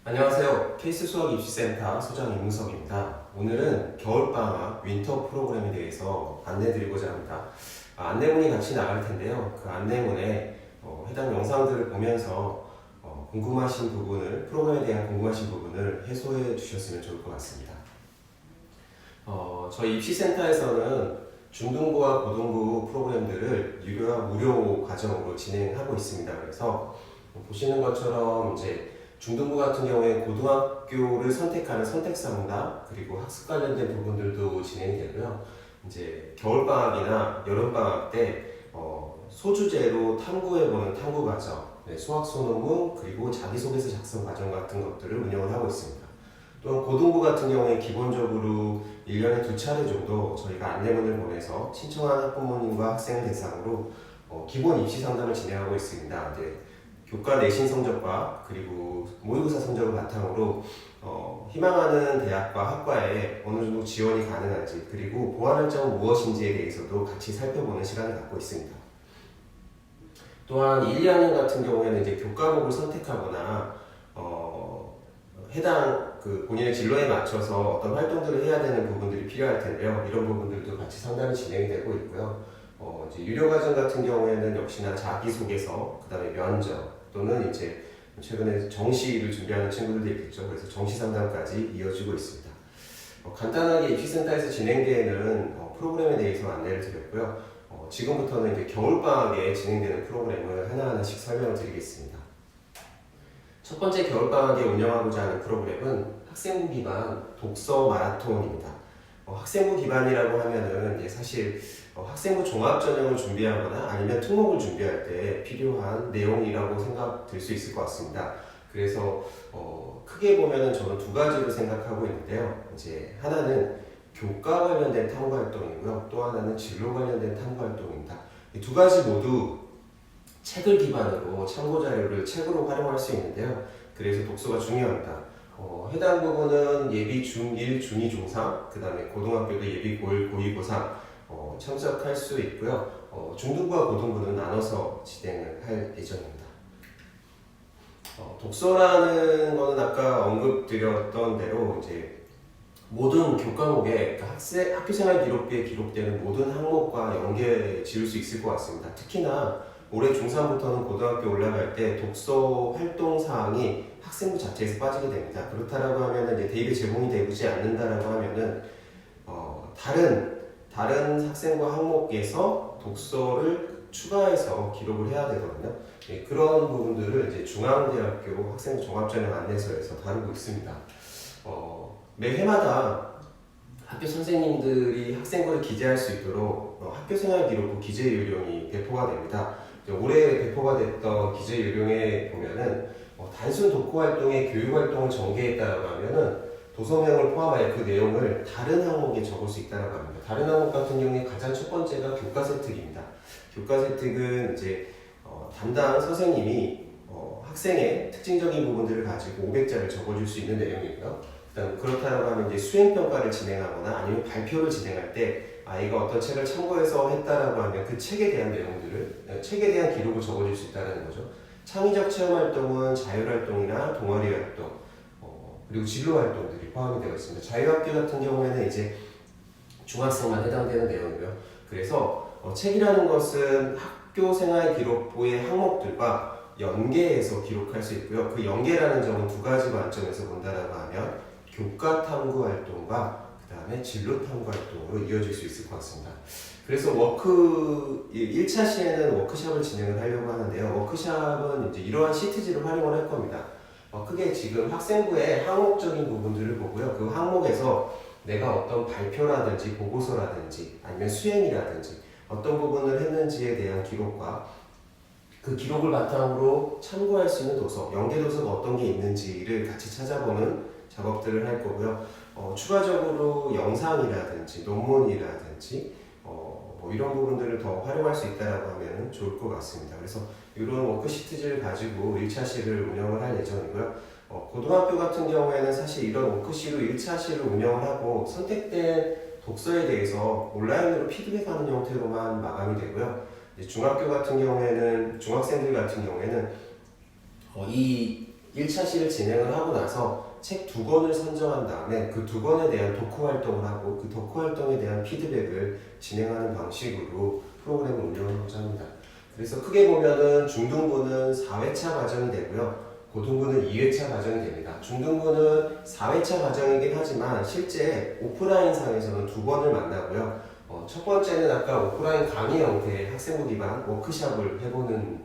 안녕하세요. 케이스 수학 입시센터 소장 임무석입니다. 오늘은 겨울방학 윈터 프로그램에 대해서 안내드리고자 합니다. 안내문이 같이 나갈 텐데요. 그 안내문에 해당 영상들을 보면서 궁금하신 부분을, 프로그램에 대한 궁금하신 부분을 해소해 주셨으면 좋을 것 같습니다. 저희 입시센터에서는 중등부와 고등부 프로그램들을 유료와 무료 과정으로 진행하고 있습니다. 그래서 보시는 것처럼 이제 중등부 같은 경우에 고등학교를 선택하는 선택사무나 그리고 학습 관련된 부분들도 진행이 되고요. 이제 겨울방학이나 여름방학 때 소주제로 탐구해보는 탐구 과정, 수학 소논문 그리고 자기소개서 작성 과정 같은 것들을 운영을 하고 있습니다. 또한 고등부 같은 경우에 기본적으로 1년에 2차례 정도 저희가 안내문을 보내서 신청한 학부모님과 학생 대상으로 기본 입시 상담을 진행하고 있습니다. 교과 내신 성적과 그리고 모의고사 성적을 바탕으로 희망하는 대학과 학과에 어느 정도 지원이 가능한지 그리고 보완할 점은 무엇인지에 대해서도 같이 살펴보는 시간을 갖고 있습니다. 또한 1, 2학년 같은 경우에는 이제 교과목을 선택하거나 해당 본인의 진로에 맞춰서 어떤 활동들을 해야 되는 부분들이 필요할 텐데요. 이런 부분들도 같이 상담이 진행이 되고 있고요. 이제 유료 과정 같은 경우에는 역시나 자기소개서, 그 다음에 면접, 또는 이제 최근에 정시를 준비하는 친구들도 있겠죠. 그래서 정시 상담까지 이어지고 있습니다. 간단하게 입시센터에서 진행되는 프로그램에 대해서 안내를 드렸고요. 지금부터는 이제 겨울방학에 진행되는 프로그램을 하나하나씩 설명을 드리겠습니다. 첫 번째 겨울방학에 운영하고자 하는 프로그램은 학생부 기반 독서 마라톤입니다. 학생부 기반이라고 하면은 사실 학생부 종합전형을 준비하거나 아니면 특목을 준비할 때 필요한 내용이라고 생각될 수 있을 것 같습니다. 그래서 크게 보면은 저는 두 가지로 생각하고 있는데요. 이제 하나는 교과 관련된 탐구 활동이고요. 또 하나는 진로 관련된 탐구 활동입니다. 이 두 가지 모두 책을 기반으로 참고 자료를 책으로 활용할 수 있는데요. 그래서 독서가 중요합니다. 해당 부분은 예비 중1, 중2, 중3, 그 다음에 고등학교도 예비 고1, 고2, 고3 참석할 수 있고요. 중등부와 고등부는 나눠서 진행을 할 예정입니다. 독서라는 거는 아까 언급드렸던 대로 이제 모든 교과목에 그러니까 학교생활 기록부에 기록되는 모든 항목과 연계 지을 수 있을 것 같습니다. 특히나 올해 중3부터는 고등학교 올라갈 때 독서 활동 사항이 학생부 자체에서 빠지게 됩니다. 그렇다라고 하면은 이제 대입에 제공이 되지 않는다라고 하면은 다른 학생과 항목에서 독서를 추가해서 기록을 해야 되거든요. 그런 부분들을 이제 중앙대학교 학생부 종합전형 안내서에서 다루고 있습니다. 매 해마다 학교 선생님들이 학생부를 기재할 수 있도록 학교생활기록부 기재요령이 배포가 됩니다. 올해 배포가 됐던 기재요령에 보면은 단순 독후활동의 교육활동을 전개했다라고 하면은 도서명을 포함하여 그 내용을 다른 항목에 적을 수 있다고 합니다. 다른 항목 같은 경우에 가장 첫 번째가 교과 세특입니다. 교과 세특은 이제 담당 선생님이 학생의 특징적인 부분들을 가지고 500자를 적어줄 수 있는 내용이고요. 그렇다고 하면 이제 수행평가를 진행하거나 아니면 발표를 진행할 때 아이가 어떤 책을 참고해서 했다라고 하면 그 책에 대한 내용들을, 책에 대한 기록을 적어줄 수 있다는 거죠. 창의적 체험활동은 자율활동이나 동아리 활동, 그리고 진로 활동들이 포함이 되어 있습니다. 자유학교 같은 경우에는 이제 중학생만 해당되는 내용이고요. 그래서 책이라는 것은 학교생활 기록부의 항목들과 연계해서 기록할 수 있고요. 그 연계라는 점은 두 가지 관점에서 본다라고 하면 교과 탐구 활동과 그 다음에 진로 탐구 활동으로 이어질 수 있을 것 같습니다. 그래서 1차 시에는 워크숍을 진행을 하려고 하는데요. 워크숍은 이제 이러한 시트지를 활용을 할 겁니다. 크게 지금 학생부의 항목적인 부분들을 보고요. 그 항목에서 내가 어떤 발표라든지 보고서라든지 아니면 수행이라든지 어떤 부분을 했는지에 대한 기록과 그 기록을 바탕으로 참고할 수 있는 도서, 연계도서가 어떤 게 있는지를 같이 찾아보는 작업들을 할 거고요. 추가적으로 영상이라든지 논문이라든지 뭐 이런 부분들을 더 활용할 수 있다라고 하면 좋을 것 같습니다. 그래서 이런 워크시트를 가지고 1차시를 운영을 할 예정이고요. 고등학교 같은 경우에는 사실 이런 워크시로 1차시를 운영을 하고 선택된 독서에 대해서 온라인으로 피드백하는 형태로만 마감이 되고요. 중학교 같은 경우에는 중학생들 같은 경우에는 이 1차시를 진행을 하고 나서 책 2권을 선정한 다음에 그 2권에 대한 독후 활동을 하고 그 독후 활동에 대한 피드백을 진행하는 방식으로 프로그램을 운영하고자 합니다. 그래서 크게 보면은 중등부는 4회차 과정이 되고요. 고등부는 2회차 과정이 됩니다. 중등부는 4회차 과정이긴 하지만 실제 오프라인 상에서는 2번을 만나고요. 첫 번째는 아까 오프라인 강의 형태의 학생부 기반 워크샵을 해보는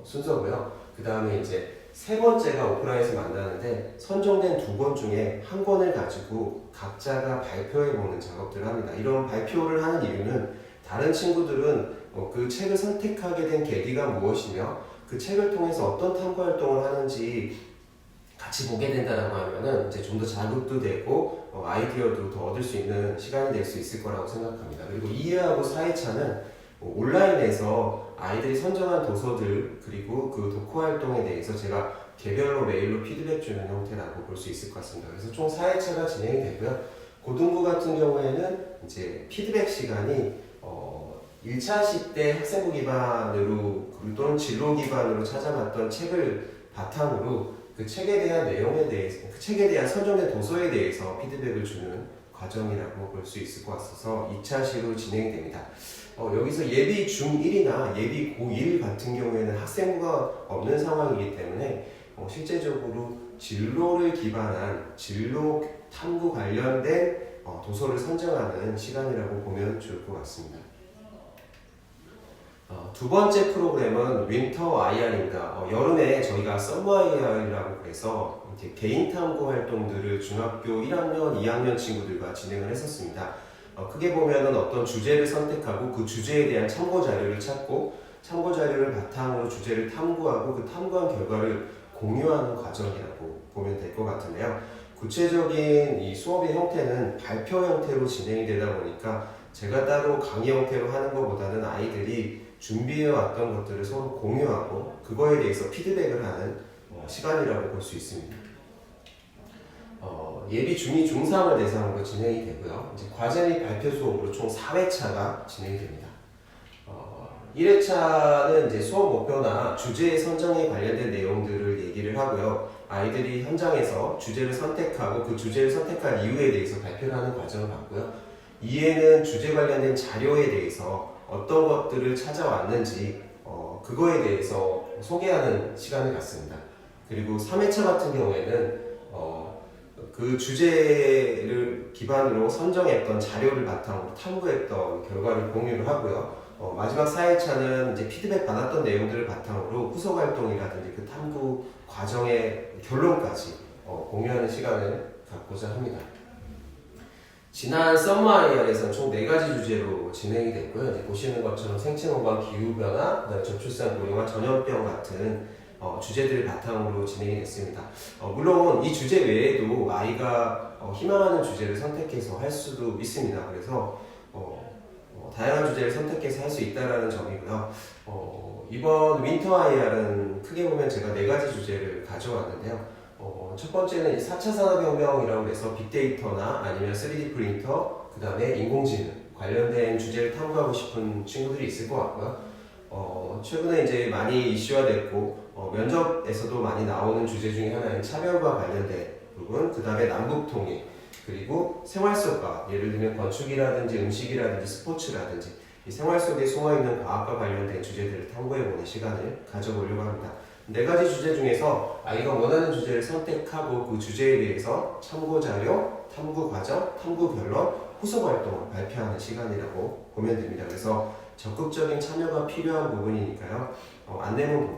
순서고요. 그 다음에 이제 세 번째가 오프라인에서 만나는데 선정된 2권 중에 한 권을 가지고 각자가 발표해보는 작업들을 합니다. 이런 발표를 하는 이유는 다른 친구들은 그 책을 선택하게 된 계기가 무엇이며 그 책을 통해서 어떤 탐구 활동을 하는지 같이 보게 된다라고 하면은 이제 좀 더 자극도 되고 아이디어도 더 얻을 수 있는 시간이 될 수 있을 거라고 생각합니다. 그리고 2회하고 4회차는 온라인에서 아이들이 선정한 도서들 그리고 그 독후 활동에 대해서 제가 개별로 메일로 피드백 주는 형태라고 볼 수 있을 것 같습니다. 그래서 총 4회차가 진행이 되고요. 고등부 같은 경우에는 이제 피드백 시간이 1차시 때 학생부 기반으로 또는 진로 기반으로 찾아봤던 책을 바탕으로 그 책에 대한 내용에 대해서 그 책에 대한 선정된 도서에 대해서 피드백을 주는 과정이라고 볼 수 있을 것 같아서 2차시로 진행이 됩니다. 여기서 예비 중1이나 예비 고1 같은 경우에는 학생부가 없는 상황이기 때문에 실제적으로 진로를 기반한 진로 탐구 관련된 도서를 선정하는 시간이라고 보면 좋을 것 같습니다. 두 번째 프로그램은 윈터 IR입니다. 여름에 저희가 서머 IR이라고 해서 이렇게 개인 탐구 활동들을 중학교 1학년, 2학년 친구들과 진행을 했었습니다. 크게 보면은 어떤 주제를 선택하고 그 주제에 대한 참고 자료를 찾고 참고 자료를 바탕으로 주제를 탐구하고 그 탐구한 결과를 공유하는 과정이라고 보면 될 것 같은데요. 구체적인 이 수업의 형태는 발표 형태로 진행이 되다 보니까 제가 따로 강의 형태로 하는 것보다는 아이들이 준비해왔던 것들을 서로 공유하고 그거에 대해서 피드백을 하는 시간이라고 볼 수 있습니다. 예비 중2, 중3을 대상으로 진행이 되고요. 이제 과제 및 발표 수업으로 총 4회차가 진행이 됩니다. 1회차는 이제 수업 목표나 주제 선정에 관련된 내용들을 얘기를 하고요. 아이들이 현장에서 주제를 선택하고 그 주제를 선택한 이유에 대해서 발표를 하는 과정을 갖고요. 2회는 주제 관련된 자료에 대해서 어떤 것들을 찾아왔는지 그거에 대해서 소개하는 시간을 갖습니다. 그리고 3회차 같은 경우에는 그 주제를 기반으로 선정했던 자료를 바탕으로 탐구했던 결과를 공유를 하고요. 마지막 4회차는 이제 피드백 받았던 내용들을 바탕으로 후속 활동이라든지 그 탐구 과정의 결론까지 공유하는 시간을 갖고자 합니다. 지난 서머 IR에서는 총 4가지 주제로 진행이 됐고요. 이제 보시는 것처럼 생체건강, 기후변화, 그다음에 저출산, 고령화, 전염병 같은 주제들을 바탕으로 진행이 됐습니다. 물론 이 주제 외에도 아이가 희망하는 주제를 선택해서 할 수도 있습니다. 그래서 다양한 주제를 선택해서 할 수 있다는 점이고요. 이번 윈터 IR은 크게 보면 제가 4가지 주제를 가져왔는데요. 첫 번째는 4차 산업혁명이라고 해서 빅데이터나 아니면 3D 프린터, 그 다음에 인공지능 관련된 주제를 탐구하고 싶은 친구들이 있을 것 같고요. 최근에 이제 많이 이슈화됐고 면접에서도 많이 나오는 주제 중에 하나인 차별과 관련된 부분, 그 다음에 남북통일, 그리고 생활 속과 예를 들면 건축이라든지 음식이라든지 스포츠라든지 이 생활 속에 숨어있는 과학과 관련된 주제들을 탐구해보는 시간을 가져보려고 합니다. 4가지 주제 중에서 아이가 원하는 주제를 선택하고 그 주제에 대해서 참고 자료, 탐구 과정, 탐구 결론, 후속 활동을 발표하는 시간이라고 보면 됩니다. 그래서 적극적인 참여가 필요한 부분이니까요. 안내문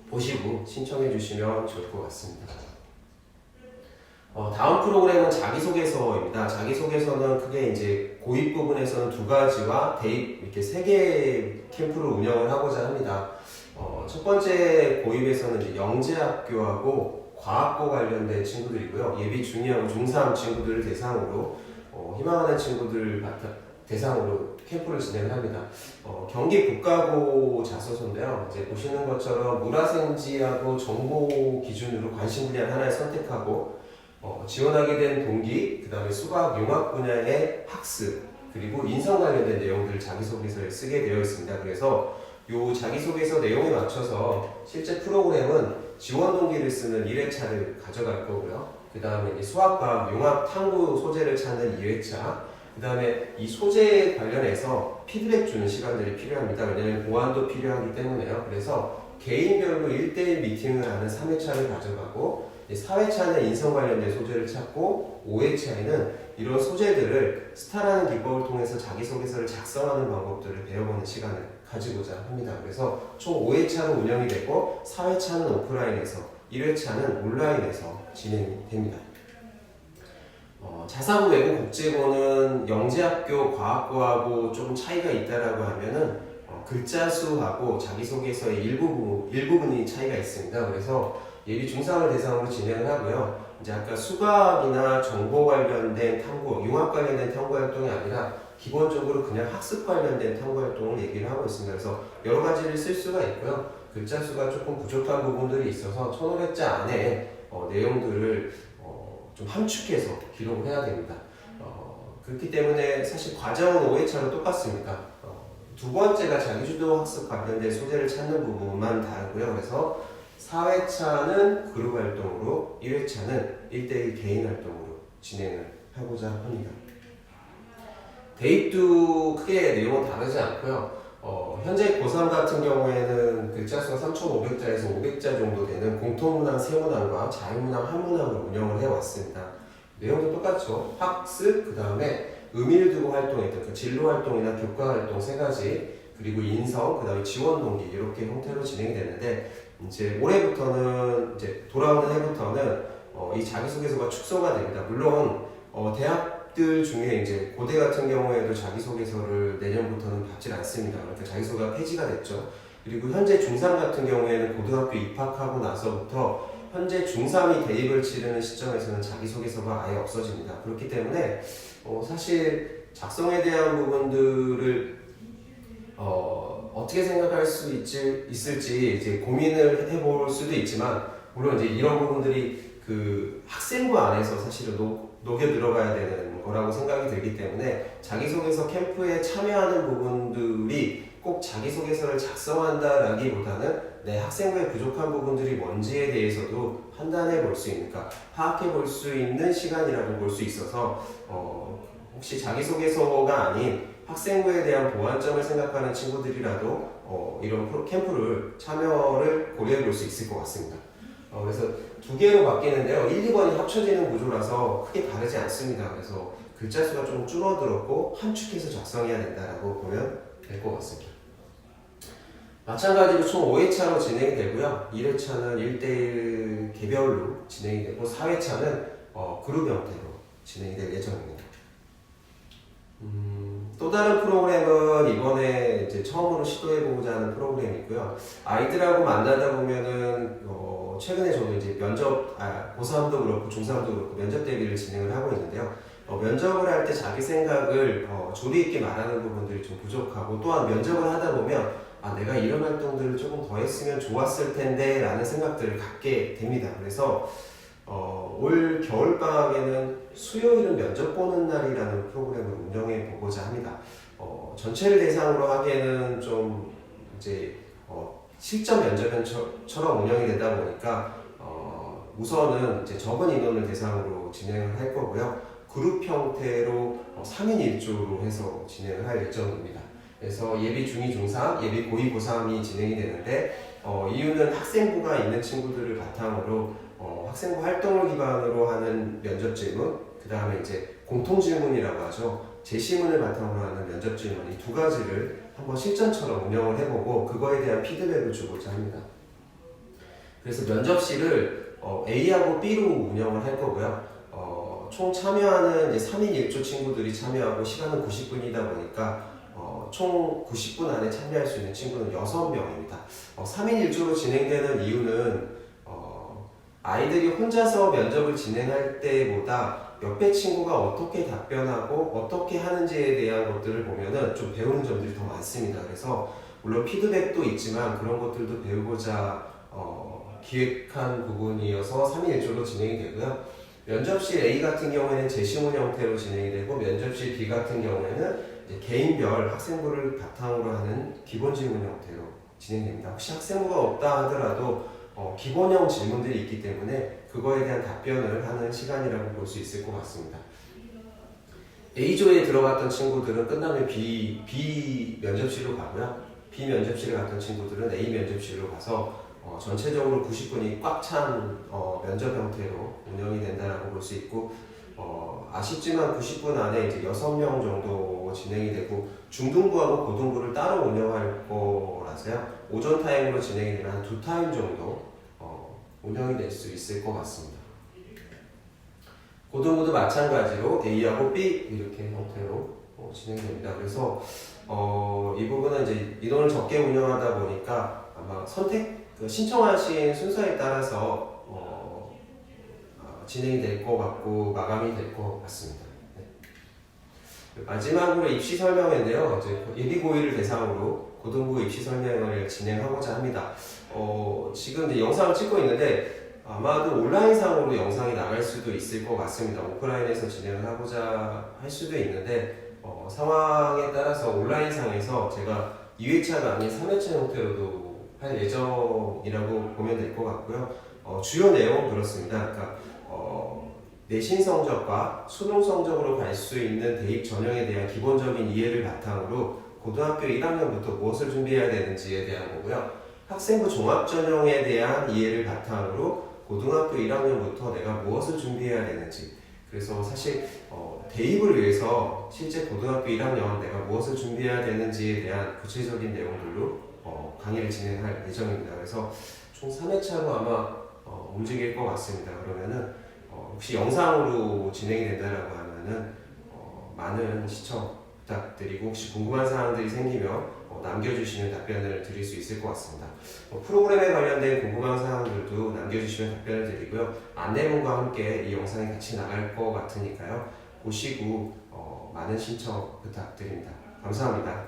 보시고 신청해 주시면 좋을 것 같습니다. 다음 프로그램은 자기소개서입니다. 자기소개서는 크게 이제 고입 부분에서는 2가지와 대입 이렇게 3개의 캠프를 운영을 하고자 합니다. 첫 번째 고입에서는 이제 영재학교하고 과학고 관련된 친구들이고요. 예비 중이하고 중3 친구들을 대상으로 희망하는 친구들 대상으로 캠프를 진행을 합니다. 경기 국가고 자소서인데요. 이제 보시는 것처럼 물화생지하고 정보 기준으로 관심 분야를 하나를 선택하고 지원하게 된 동기, 그 다음에 수학, 융합 분야의 학습, 그리고 인성 관련된 내용들을 자기소개서에 쓰게 되어 있습니다. 그래서 이 자기소개서 내용에 맞춰서 실제 프로그램은 지원 동기를 쓰는 1회차를 가져갈 거고요. 그 다음에 이제 수학과학, 융합, 탐구 소재를 찾는 2회차, 그 다음에 이 소재에 관련해서 피드백 주는 시간들이 필요합니다. 왜냐하면 보완도 필요하기 때문에요. 그래서 개인별로 1대1 미팅을 하는 3회차를 가져가고 4회차는 인성 관련된 소재를 찾고 5회차에는 이런 소재들을 스타라는 기법을 통해서 자기소개서를 작성하는 방법들을 배워보는 시간을 가지고자 합니다. 그래서 총 5회차로 운영이 되고 4회차는 오프라인에서 1회차는 온라인에서 진행이 됩니다. 자사고 외국 국제고는 영재학교 과학고하고 조금 차이가 있다라고 하면은 글자 수하고 자기소개서의 일부분이 차이가 있습니다. 그래서 예비 중3을 대상으로 진행을 하고요. 이제 아까 수학이나 정보 관련된 탐구, 융합 관련된 탐구 활동이 아니라 기본적으로 그냥 학습 관련된 탐구 활동을 얘기를 하고 있습니다. 그래서 여러 가지를 쓸 수가 있고요. 글자 수가 조금 부족한 부분들이 있어서 1500자 안에 내용들을 좀 함축해서 기록을 해야 됩니다. 그렇기 때문에 사실 과정은 5회차로 똑같습니다. 두 번째가 자기주도 학습 관련된 소재를 찾는 부분만 다르고요. 그래서 4회차는 그룹 활동으로 1회차는 1대1 개인 활동으로 진행을 하고자 합니다. 대입도 크게 내용은 다르지 않고요. 현재 고3 같은 경우에는 글자 수가 3,500자에서 500자 정도 되는 공통문항, 세문항과 자유문항, 한문항을 운영을 해왔습니다. 내용도 똑같죠. 학습, 그 다음에 의미를 두고 활동했던 그 진로 활동이나 교과 활동 세 가지, 그리고 인성, 그 다음에 지원 동기 이렇게 형태로 진행이 되는데 이제 올해부터는 이제 돌아오는 해부터는 이 자기소개서가 축소가 됩니다. 물론 대학들 중에 이제 고대 같은 경우에도 자기소개서를 내년부터는 받질 않습니다. 그러니까 자기소개가 폐지가 됐죠. 그리고 현재 중3 같은 경우에는 고등학교 입학하고 나서부터 현재 중3이 대입을 치르는 시점에서는 자기소개서가 아예 없어집니다. 그렇기 때문에 사실 작성에 대한 부분들을 어떻게 생각할 수 있을지 이제 고민을 해볼 수도 있지만, 물론 이제 이런 부분들이 그 학생부 안에서 사실은 녹여 들어가야 되는 거라고 생각이 들기 때문에 자기소개서 캠프에 참여하는 부분들이 꼭 자기소개서를 작성한다라기보다는 내 학생부의 부족한 부분들이 뭔지에 대해서도 판단해 볼 수 있는, 그러니까 파악해 볼 수 있는 시간이라고 볼 수 있어서 혹시 자기소개서가 아닌 학생부에 대한 보완점을 생각하는 친구들이라도 이런 캠프를 참여를 고려해 볼 수 있을 것 같습니다. 그래서 두 개로 바뀌는데요. 1, 2번이 합쳐지는 구조라서 크게 다르지 않습니다. 그래서 글자 수가 좀 줄어들었고 함축해서 작성해야 된다라고 보면 될 것 같습니다. 마찬가지로 총 5회차로 진행이 되고요. 1회차는 1대1 개별로 진행이 되고 4회차는 그룹 형태로 진행이 될 예정입니다. 또 다른 프로그램은 이번에 이제 처음으로 시도해보고자 하는 프로그램이고요. 아이들하고 만나다 보면은 최근에 저도 이제 고3도 그렇고 중3도 그렇고 면접 대비를 진행을 하고 있는데요. 면접을 할 때 자기 생각을 조리 있게 말하는 부분들이 좀 부족하고, 또한 면접을 하다 보면 내가 이런 활동들을 조금 더 했으면 좋았을 텐데 라는 생각들을 갖게 됩니다. 그래서 올 겨울방학에는 수요일은 면접 보는 날이라는 프로그램을 운영해 보고자 합니다. 전체를 대상으로 하기에는 좀 이제 실전 면접처럼 운영이 되다 보니까 우선은 이제 적은 인원을 대상으로 진행을 할 거고요. 그룹 형태로 3인 1조로 해서 진행을 할 예정입니다. 그래서 예비 중2, 중3, 예비 고2, 고3이 진행이 되는데 이유는 학생부가 있는 친구들을 바탕으로 학생부 활동을 기반으로 하는 면접 질문, 그 다음에 이제 공통 질문이라고 하죠. 제시문을 바탕으로 하는 면접 질문, 이 두 가지를 한번 실전처럼 운영을 해보고 그거에 대한 피드백을 주고자 합니다. 그래서 면접실을 A하고 B로 운영을 할 거고요. 총 참여하는 이제 3인 1조 친구들이 참여하고 시간은 90분이다 보니까 총 90분 안에 참여할 수 있는 친구는 6명입니다. 3인 1조로 진행되는 이유는 아이들이 혼자서 면접을 진행할 때보다 옆에 친구가 어떻게 답변하고 어떻게 하는지에 대한 것들을 보면은 좀 배우는 점들이 더 많습니다. 그래서 물론 피드백도 있지만 그런 것들도 배우고자 기획한 부분이어서 3인 1조로 진행이 되고요. 면접실 A 같은 경우에는 제시문 형태로 진행이 되고, 면접실 B 같은 경우에는 이제 개인별 학생부를 바탕으로 하는 기본 질문 형태로 진행됩니다. 혹시 학생부가 없다 하더라도 기본형 질문들이 있기 때문에 그거에 대한 답변을 하는 시간이라고 볼 수 있을 것 같습니다. A조에 들어갔던 친구들은 끝나면 B 면접실로 가고요. B 면접실에 갔던 친구들은 A 면접실로 가서 전체적으로 90분이 꽉 찬 면접 형태로 운영이 된다고 볼 수 있고, 아쉽지만 90분 안에 이제 6명 정도 진행이 되고 중등부하고 고등부를 따로 운영할 거라서요. 오전 타임으로 진행이 되면 한 2타임 정도 운영이 될 수 있을 것 같습니다. 고등부도 마찬가지로 A하고 B 이렇게 형태로 진행됩니다. 그래서 이 부분은 이제 인원을 적게 운영하다 보니까 아마 신청하신 순서에 따라서 진행이 될 것 같고 마감이 될 것 같습니다. 네. 마지막으로 입시 설명회인데요. 이제 예비고일을 대상으로 고등부 입시 설명회를 진행하고자 합니다. 지금 이제 영상을 찍고 있는데 아마도 온라인상으로 영상이 나갈 수도 있을 것 같습니다. 오프라인에서 진행을 하고자 할 수도 있는데 상황에 따라서 온라인상에서 제가 2회차가 아닌 3회차 형태로도 할 예정이라고 보면 될 것 같고요. 주요 내용은 그렇습니다. 그러니까 내신 성적과 수능 성적으로 갈 수 있는 대입 전형에 대한 기본적인 이해를 바탕으로 고등학교 1학년부터 무엇을 준비해야 되는지에 대한 거고요. 학생부 종합전형에 대한 이해를 바탕으로 고등학교 1학년부터 내가 무엇을 준비해야 되는지, 그래서 사실 대입을 위해서 실제 고등학교 1학년 내가 무엇을 준비해야 되는지에 대한 구체적인 내용들로 강의를 진행할 예정입니다. 그래서 총 3회차로 아마 움직일 것 같습니다. 그러면은 혹시 영상으로 진행이 된다라고 하면은 많은 시청 부탁드리고, 혹시 궁금한 사항들이 생기면 남겨주시면 답변을 드릴 수 있을 것 같습니다. 프로그램에 관련된 궁금한 사항들도 남겨주시면 답변을 드리고요. 안내문과 함께 이 영상이 같이 나갈 것 같으니까요. 보시고 많은 신청 부탁드립니다. 감사합니다.